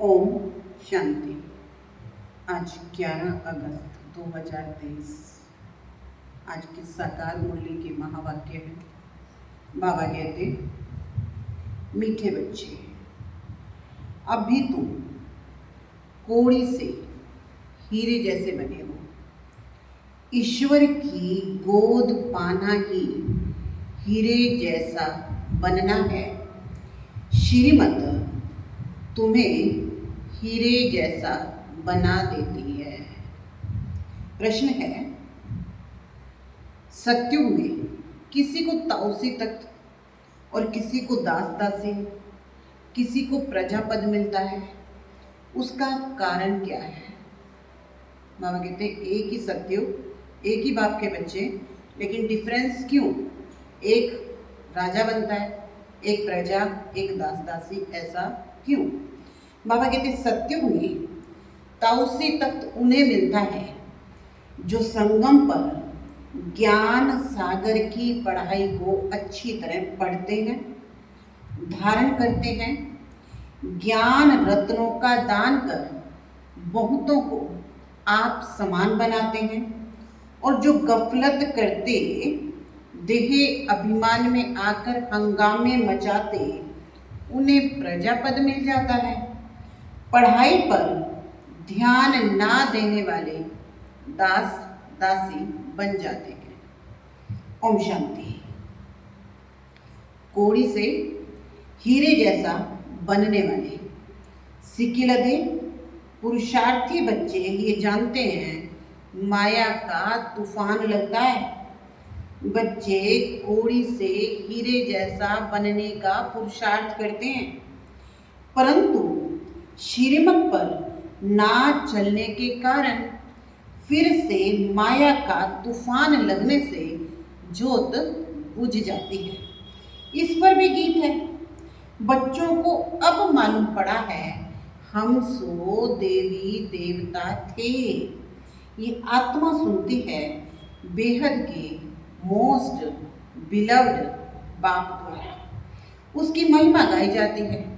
ओम शांति। आज 11 अगस्त 2023। आज की साकार मुरली के महावाक्य है। बाबा कहते, मीठे बच्चे, अब भी तुम कोड़ी से हीरे जैसे बने हो। ईश्वर की गोद पाना ही हीरे जैसा बनना है। श्रीमत तुम्हें हीरे जैसा बना देती है। प्रश्न है, सत्युग में किसी को ताउसी तख्त और किसी को दास-दासी, किसी को प्रजापद मिलता है, उसका कारण क्या है? बाबा कहते हैं, एक ही सत्युग, एक ही बाप के बच्चे, लेकिन डिफरेंस क्यों? एक राजा बनता है, एक प्रजा, एक दास-दासी, ऐसा क्यों? बाबा कहते, सत्युग में ताउसी तख्त उन्हें मिलता है जो संगम पर ज्ञान सागर की पढ़ाई को अच्छी तरह पढ़ते हैं, धारण करते हैं, ज्ञान रत्नों का दान कर बहुतों को आप समान बनाते हैं, और जो गफलत करते, देह अभिमान में आकर हंगामे मचाते, उन्हें प्रजापद मिल जाता है। पढ़ाई पर ध्यान ना देने वाले दास दासी बन जाते हैं। ओम शांति। कोड़ी से हीरे जैसा बनने वाले सिकिलदे पुरुषार्थी बच्चे ये जानते हैं माया का तूफान लगता है। बच्चे कोड़ी से हीरे जैसा बनने का पुरुषार्थ करते हैं, परंतु श्रीमत पर ना चलने के कारण फिर से माया का तूफान लगने से ज्योत बुझ जाती है। इस पर भी गीत है। बच्चों को अब मालूम पड़ा है हम सो देवी देवता थे। ये आत्मा सुनती है बेहद के मोस्ट बिलव्ड बाप द्वारा। उसकी महिमा गाई जाती है।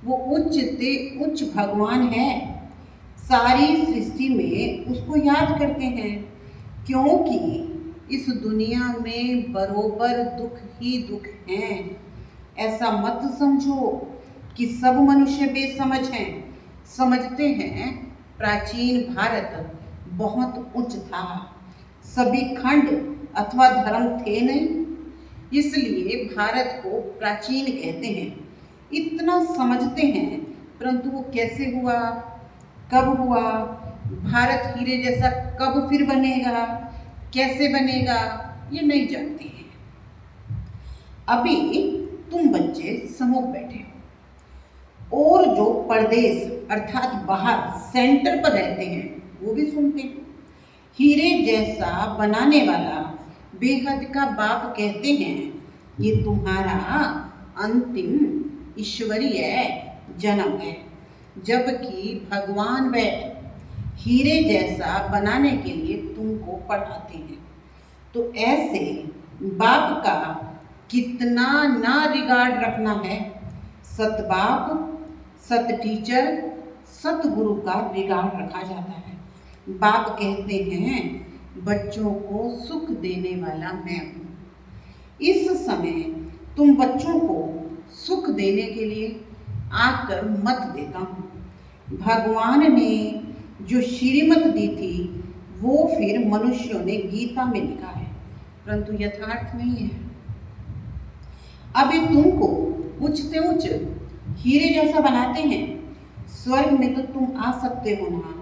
वो उच्च ते उच्च भगवान है। सारी सृष्टि में उसको याद करते हैं, क्योंकि इस दुनिया में बरोबर दुख ही दुख हैं। ऐसा मत समझो कि सब मनुष्य बेसमझ हैं। समझते हैं प्राचीन भारत बहुत उच्च था, सभी खंड अथवा धर्म थे नहीं, इसलिए भारत को प्राचीन कहते हैं। इतना समझते हैं, परंतु वो कैसे हुआ, कब हुआ, भारत हीरे जैसा कब फिर बनेगा, कैसे बनेगा, ये नहीं जानते हैं। अभी तुम बच्चे समूह बैठे हो, और जो परदेश अर्थात बाहर सेंटर पर रहते हैं वो भी सुनते हैं। हीरे जैसा बनाने वाला बेहद का बाप कहते हैं, ये तुम्हारा अंतिम ईश्वरीय जन्म है, जबकि भगवान बैठ हीरे जैसा बनाने के लिए तुमको पढ़ाते हैं। तो ऐसे बाप का कितना ना रिगार्ड रखना है। सत बाप, सत टीचर, सत गुरु का रिगार्ड रखा जाता है। बाप कहते हैं बच्चों को सुख देने वाला मैं हूँ। इस समय तुम बच्चों को सुख देने के लिए आकर मत देता हूँ। भगवान ने जो श्रीमत दी थी वो फिर मनुष्यों ने गीता में लिखा है, परंतु यथार्थ नहीं है। अभी तुमको उच्चते उच्च हीरे जैसा बनाते हैं। स्वर्ग में तो तुम आ सकते हो ना।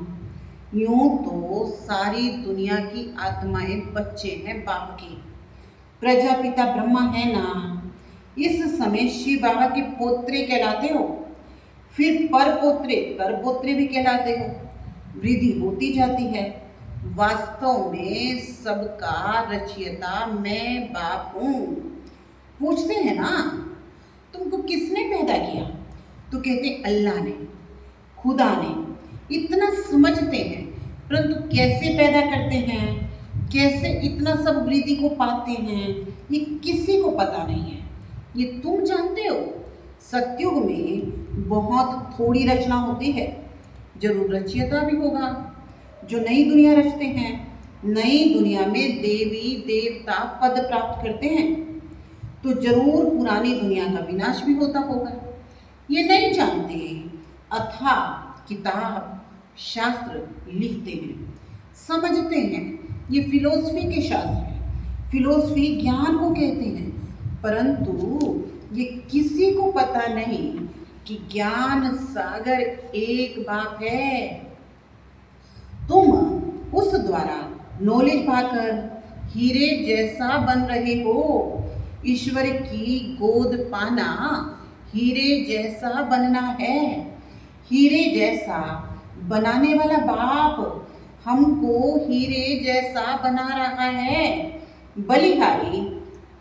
यूं तो सारी दुनिया की आत्माएं बच्चे हैं बाप की। प्रजापिता ब्रह्मा है ना। इस समय शिव बाबा के पोत्रे कहलाते हो, फिर पर पोत्रे कर पोत्रे भी कहलाते हो। वृद्धि होती जाती है। वास्तव में सबका रचयिता मैं बाप हूँ। पूछते हैं ना, तुमको किसने पैदा किया? तो कहते अल्लाह ने, खुदा ने। इतना समझते हैं, परंतु कैसे पैदा करते हैं, कैसे इतना सब वृद्धि को पाते हैं, ये किसी को पता नहीं है। ये तुम जानते हो। सतयुग में बहुत थोड़ी रचना होती है, जरूर रचयिता भी होगा जो नई दुनिया रचते हैं। नई दुनिया में देवी देवता पद प्राप्त करते हैं तो जरूर पुरानी दुनिया का विनाश भी होता होगा। ये नहीं जानते, अथाह किताब शास्त्र लिखते हैं, समझते हैं। ये फिलोसफी के शास्त्र हैं, फिलोसफी ज्ञान को कहते हैं, परंतु ये किसी को पता नहीं कि ज्ञान सागर एक बाप है। तुम उस द्वारा नॉलेज पाकर हीरे जैसा बन रहे हो। ईश्वर की गोद पाना हीरे जैसा बनना है। हीरे जैसा बनाने वाला बाप हमको हीरे जैसा बना रहा है। बलिहारी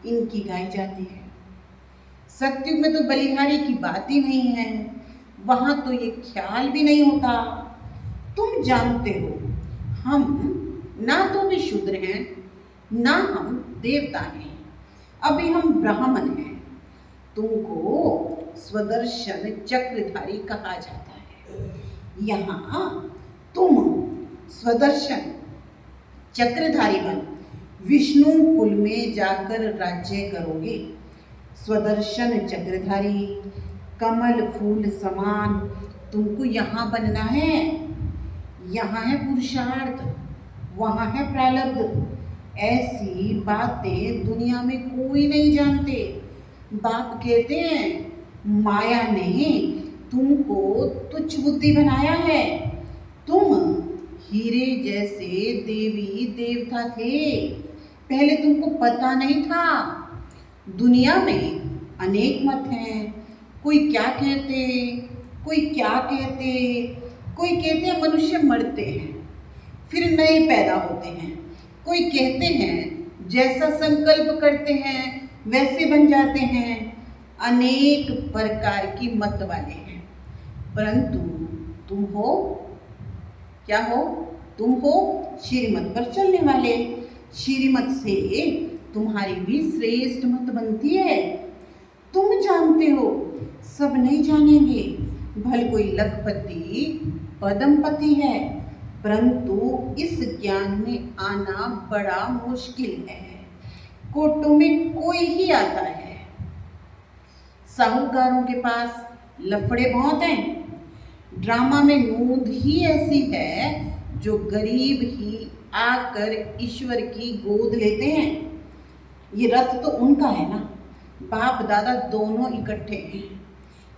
इनकी गाई जाती है। सतयुग में तो बलिहारी की बात ही नहीं है, वहां तो ये ख्याल भी नहीं होता। तुम जानते हो हम ना तो भी शूद्र हैं ना हम देवता हैं, अभी हम ब्राह्मण हैं। तुमको स्वदर्शन चक्रधारी कहा जाता है। यहाँ तुम स्वदर्शन चक्रधारी बन विष्णु कुल में जाकर राज्य करोगे। स्वदर्शन चक्रधारी कमल फूल समान तुमको यहाँ बनना है। यहाँ है पुरुषार्थ, वहाँ है प्रारब्ध। ऐसी बातें दुनिया में कोई नहीं जानते। बाप कहते हैं माया ने तुमको तुच्छ बुद्धि बनाया है। तुम हीरे जैसे देवी देवता थे, पहले तुमको पता नहीं था। दुनिया में अनेक मत हैं, कोई क्या कहते, कोई क्या कहते। कोई कहते हैं मनुष्य मरते हैं फिर नए पैदा होते हैं। कोई कहते हैं जैसा संकल्प करते हैं वैसे बन जाते हैं। अनेक प्रकार की मत वाले हैं, परंतु तुम हो क्या हो? तुम हो श्रीमत पर चलने वाले। श्रीमत से तुम्हारी भी श्रेष्ठ मत बनती है। तुम जानते हो, सब नहीं जानेंगे। भले कोई लखपति पदमपति है, परंतु इस ज्ञान में आना बड़ा मुश्किल है। कोटों में कोई ही आता है। साहूकारों के पास लफड़े बहुत हैं। ड्रामा में नूंद ही ऐसी है जो गरीब ही आकर ईश्वर की गोद लेते हैं। ये रथ तो उनका है ना, बाप दादा दोनों इकट्ठे हैं।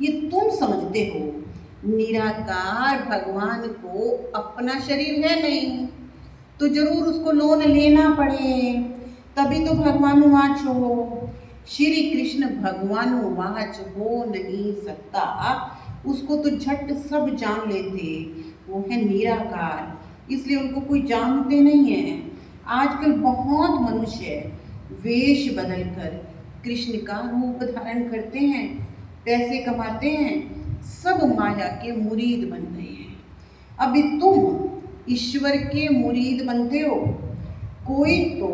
ये तुम समझते हो निराकार भगवान को अपना शरीर है नहीं, तो जरूर उसको लोन लेना पड़े, तभी तो भगवानुवाच हो। श्री कृष्ण भगवानुवाच हो नहीं सकता, उसको तो झट सब जान लेते। वो है निराकार, इसलिए उनको कोई जानते नहीं है। आजकल बहुत मनुष्य वेश बदलकर कृष्ण का रूप धारण करते हैं, पैसे कमाते हैं, सब माया के मुरीद बन गए हैं। अभी तुम ईश्वर के मुरीद बनते हो। कोई तो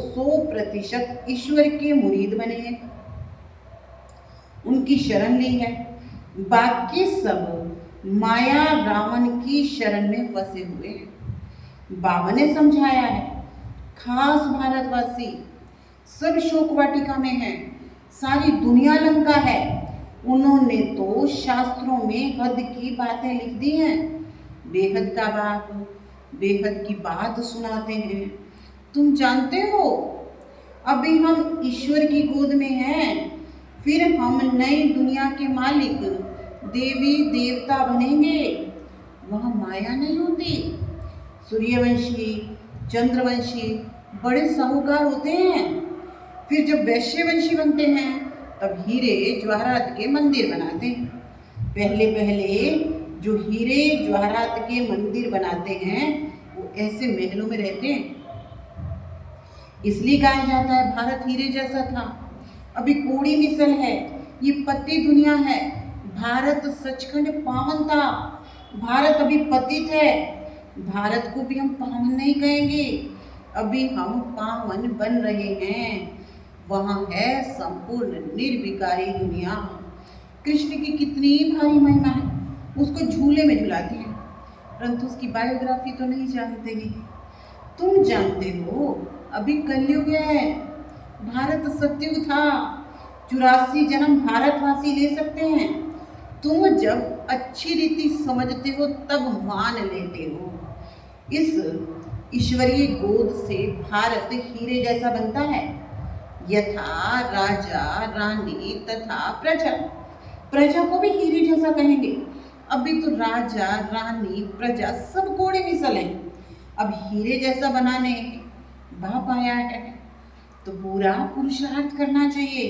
100% ईश्वर के मुरीद बने हैं, उनकी शरण ली है। बाकी सब माया रावण की शरण में फंसे हुए हैं। बाबा ने समझाया है, खास भारतवासी सब शोक वाटिका में है, सारी दुनिया लंका है। उन्होंने तो शास्त्रों में हद की बातें लिख दी हैं। बेहद का बाप बेहद की बात सुनाते हैं। तुम जानते हो अभी हम ईश्वर की गोद में हैं, फिर हम नई दुनिया के मालिक देवी देवता बनेंगे। वहाँ माया नहीं होती। सूर्यवंशी चंद्रवंशी बड़े साहूकार होते हैं, फिर जब वैश्यवंशी बनते हैं तब हीरे जवाहरात के मंदिर बनाते हैं। पहले जो हीरे जवाहरात के मंदिर बनाते हैं वो ऐसे महलों में रहते हैं। इसलिए कहा जाता है भारत हीरे जैसा था। अभी कोड़ी मिसल है, ये पति दुनिया है। भारत सचखंड पावन था, भारत अभी पतित है। भारत को भी हम पावन नहीं कहेंगे, अभी हम पावन बन रहे हैं। वहाँ है संपूर्ण निर्विकारी दुनिया। कृष्ण की कितनी भारी महिमा है, उसको झूले में झुलाती है, परंतु उसकी बायोग्राफी तो नहीं जानते ही। तुम जानते हो अभी कलयुग है, भारत सतयुग था, 84 जन्म भारतवासी ले सकते हैं। तुम जब अच्छी रीति समझते हो तब मान लेते हो। इस ईश्वरीय गोद से भारत हीरे जैसा बनता है, यथा राजा रानी तथा प्रजा। प्रजा को भी हीरे जैसा कहेंगे। अभी तो राजा रानी प्रजा सब कोड़े मिसल हैं, अब हीरे जैसा बनाने बाप आया है तो पूरा पुरुषार्थ करना चाहिए।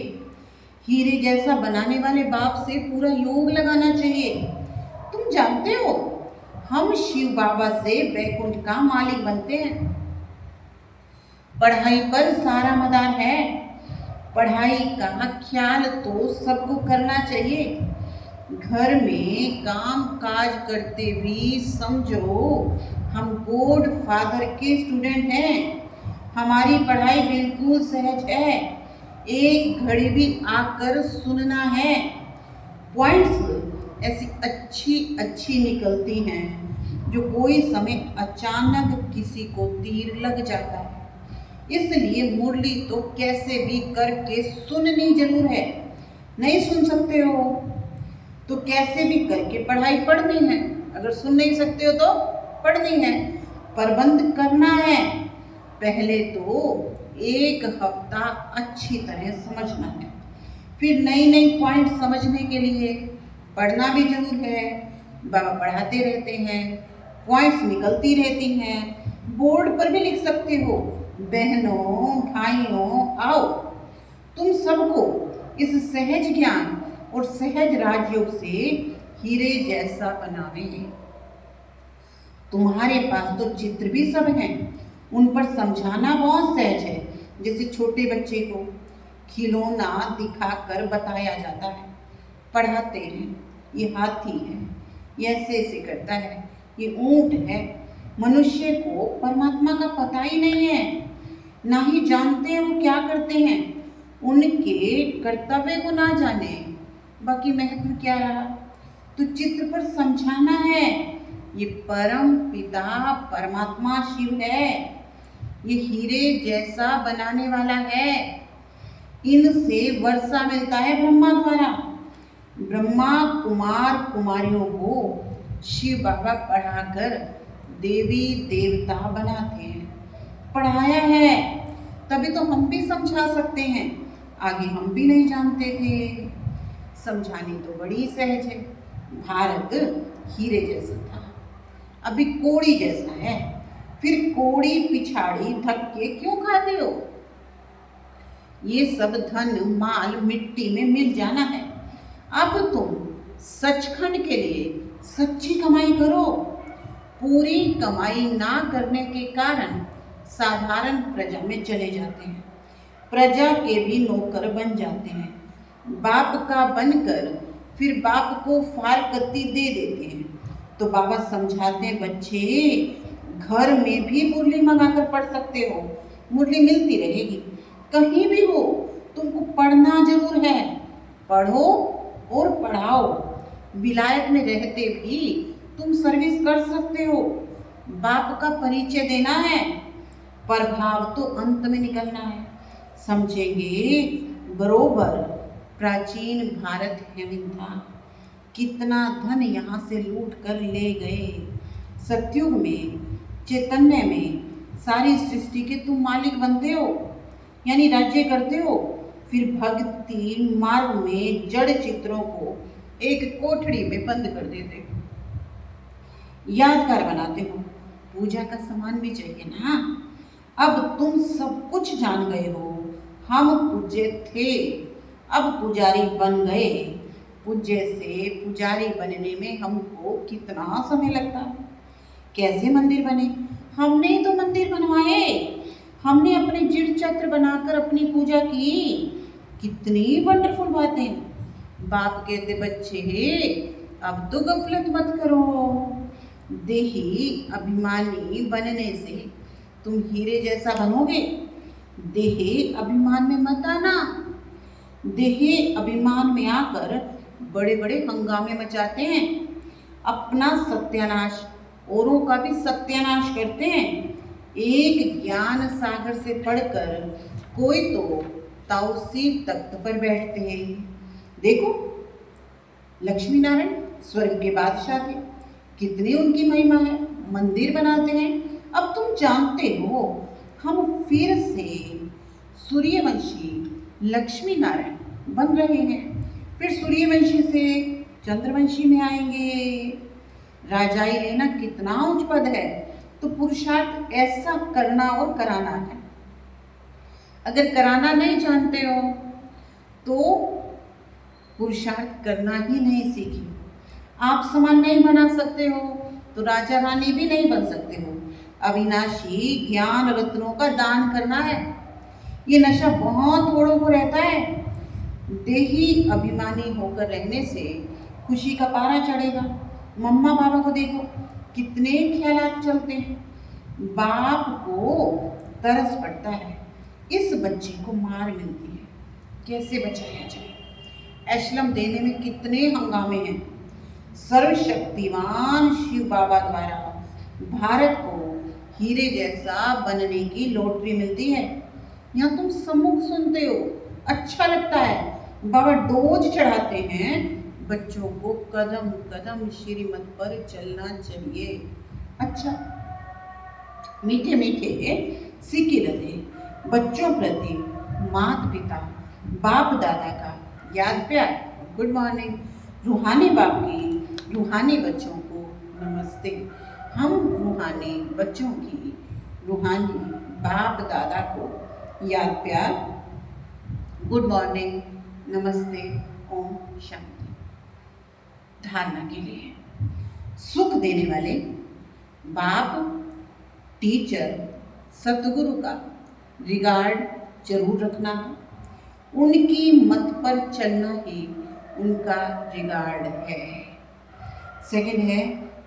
हीरे जैसा बनाने वाले बाप से पूरा योग लगाना चाहिए। तुम जानते हो हम शिव बाबा से वैकुंठ का मालिक बनते हैं। पढ़ाई पर सारा मदार है, पढ़ाई का ख्याल तो सबको करना चाहिए। घर में काम काज करते भी समझो हम गॉड फादर के स्टूडेंट हैं। हमारी पढ़ाई बिल्कुल सहज है, एक घड़ी भी आकर सुनना है। पॉइंट्स ऐसी अच्छी अच्छी निकलती हैं जो कोई समय अचानक किसी को तीर लग जाता है। इसलिए मुरली तो कैसे भी करके सुननी जरूर है। नहीं सुन सकते हो तो कैसे भी करके पढ़ाई पढ़नी है, अगर सुन नहीं सकते हो तो पढ़नी है, प्रबंध करना है। पहले तो एक हफ्ता अच्छी तरह समझना है, फिर नई नई पॉइंट समझने के लिए पढ़ना भी जरूर है। बाबा पढ़ाते रहते हैं, पॉइंट्स निकलती रहती हैं, बोर्ड पर भी लिख सकते हो। बहनों भाइयों आओ, तुम सबको इस सहज ज्ञान और सहज राजयोग से हीरे जैसा बनावे। तुम्हारे पास तो चित्र भी सब हैं, उन पर समझाना बहुत सहज है। जैसे छोटे बच्चे को खिलौना दिखाकर बताया जाता है, पढ़ाते हैं, ये हाथी है, ये ऐसे ऐसे करता है, ये ऊंट है। मनुष्य को परमात्मा का पता ही नहीं है, ना ही जानते हैं वो क्या करते हैं, उनके कर्तव्य को ना जाने, बाकी महत्व क्या रहा। तो चित्र पर समझाना है, ये परम पिता परमात्मा शिव है, ये हीरे जैसा बनाने वाला है। इनसे वर्षा मिलता है ब्रह्मा द्वारा। ब्रह्मा कुमार कुमारियों को शिव बाबा पढ़ाकर देवी देवता बनाते हैं। पढ़ाया है तभी तो हम भी समझा सकते हैं, आगे हम भी नहीं जानते थे। समझानी तो बड़ी सहज है। भारत हीरे जैसा था, अभी कोड़ी जैसा है, फिर कोड़ी पिछाड़ी धक्के क्यों खाते हो। ये सब धन माल मिट्टी में मिल जाना है। अब तुम सचखंड के लिए सच्ची कमाई करो। पूरी कमाई ना करने के कारण साधारण प्रजा में चले जाते हैं, प्रजा के भी नौकर बन जाते हैं, बाप का बनकर फिर बाप को फारकती दे देते हैं। तो बाबा समझाते हैं, बच्चे घर में भी मुरली मंगाकर पढ़ सकते हो, मुरली मिलती रहेगी, कहीं भी हो तुमको पढ़ना जरूर है। पढ़ो और पढ़ाओ। विलायत में रहते भी तुम सर्विस कर सकते हो। बाप का परिचय देना है, प्रभाव तो अंत में निकलना है। समझेंगे बरोबर प्राचीन भारत हेवन था, कितना धन यहाँ से लूट कर ले गए। सतयुग में चैतन्य में सारी सृष्टि के तुम मालिक बनते हो, यानी राज्य करते हो। फिर भक्ति मार्ग में जड़ चित्रों को एक कोठड़ी में बंद कर देते हो, यादगार बनाते हो। पूजा का सामान भी चाहिए ना। अब तुम सब कुछ जान गए हो, हम पूज्य थे, अब पुजारी बन गए। पूज्य से पुजारी बनने में हमको कितना समय लगता है। कैसे मंदिर बने, हमने ही तो मंदिर बनवाए, हमने अपने जिड़ चक्र बनाकर अपनी पूजा की। कितनी वंडरफुल बातें। बाप कहते, बच्चे अब तो गफलत मत करो। देही अभिमानी बनने से तुम हीरे जैसा बनोगे। देही अभिमान में मत आना। देही अभिमान में आकर बड़े बड़े हंगामे मचाते हैं, अपना सत्यानाश, औरों का भी सत्यानाश करते हैं। एक ज्ञान सागर से पढ़कर कोई तो ताउसी तख्त पर बैठते हैं। देखो, लक्ष्मी नारायण स्वर्ग के बादशाह थे, कितनी उनकी महिमा है, मंदिर बनाते हैं। अब तुम जानते हो हम फिर से सूर्यवंशी लक्ष्मी नारायण बन रहे हैं, फिर सूर्यवंशी से चंद्रवंशी में आएंगे। राजाई लेना कितना उच्च पद है, तो पुरुषार्थ ऐसा करना और कराना है। अगर कराना नहीं जानते हो तो पुरुषार्थ करना ही नहीं सीखे। आप समान नहीं बना सकते हो तो राजा रानी भी नहीं बन सकते हो। अविनाशी ज्ञान रत्नों का दान करना है। ये नशा बहुत थोड़ों को रहता है। देही अभिमानी होकर रहने से खुशी का पारा चढ़ेगा। मम्मा पापा को देखो, कितने ख्यालात चलते हैं। बाप को तरस पड़ता है, इस बच्चे को मार मिलती है, कैसे बचाया जाए। एशलम देने में कितने हंगामे हैं। सर्वशक्तिमान शिव बाबा द्वारा भारत को हीरे जैसा बनने की लॉटरी मिलती है। यहाँ तुम सम्मुख सुनते हो, अच्छा लगता है। बाबा डोज चढ़ाते हैं, बच्चों को कदम कदम श्रीमत पर चलना चाहिए। अच्छा, मीठे मीठे सिक्के लगे बच्चों प्रति माता पिता बाप दादा का याद प्यार, गुड मॉर्निंग। रूहानी बाप की रूहानी बच्चों को नमस्ते। हम रूहानी बच्चों की रूहानी बाप दादा को याद प्यार, गुड मॉर्निंग, नमस्ते, ओम शांति। धारणा के लिए सुख देने वाले बाप, टीचर, सतगुरु का रिगार्ड जरूर रखना है। उनकी मत पर चलना ही उनका रिगार्ड है। सेकंड है,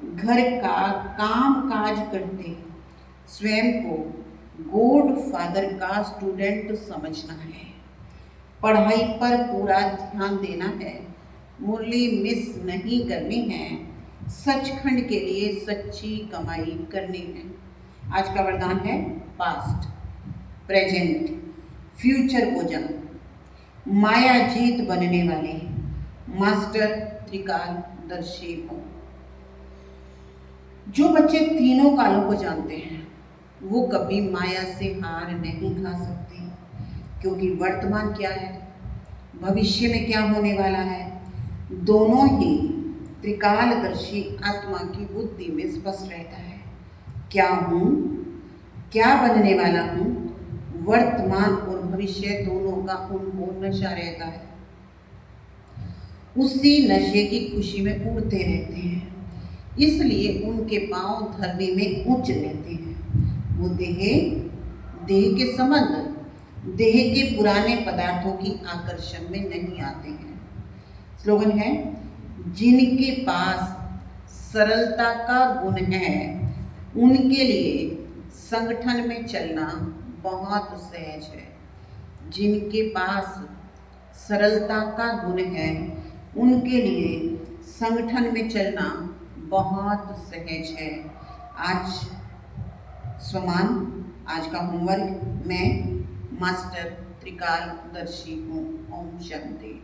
घर का काम काज करते स्वयं को गॉड फादर का स्टूडेंट समझना है। पढ़ाई पर पूरा ध्यान देना है, मुरली मिस नहीं करनी है, सचखंड के लिए सच्ची कमाई करनी है। आज का वरदान है पास्ट, प्रेजेंट, फ्यूचर को जान। माया जीत बनने वाले मास्टर त्रिकालदर्शी हो। जो बच्चे तीनों कालों को जानते हैं वो कभी माया से हार नहीं खा सकते, क्योंकि वर्तमान क्या है, भविष्य में क्या होने वाला है, दोनों ही त्रिकालदर्शी आत्मा की बुद्धि में स्पष्ट रहता है। क्या हूँ, क्या बनने वाला हूँ, वर्तमान और भविष्य दोनों का उनको नशा रहता है। उसी नशे की खुशी में उड़ते रहते हैं, इसलिए उनके पांव धरने में ऊंच रहते हैं। वो देह के संबंध, देह के पुराने पदार्थों की आकर्षण में नहीं आते हैं। स्लोगन है, जिनके पास सरलता का गुण है उनके लिए संगठन में चलना बहुत सहज है। जिनके पास सरलता का गुण है उनके लिए संगठन में चलना बहुत सहज है। आज स्वमान, आज का होमवर्क, मैं मास्टर त्रिकालदर्शी हूँ। ओम शांति।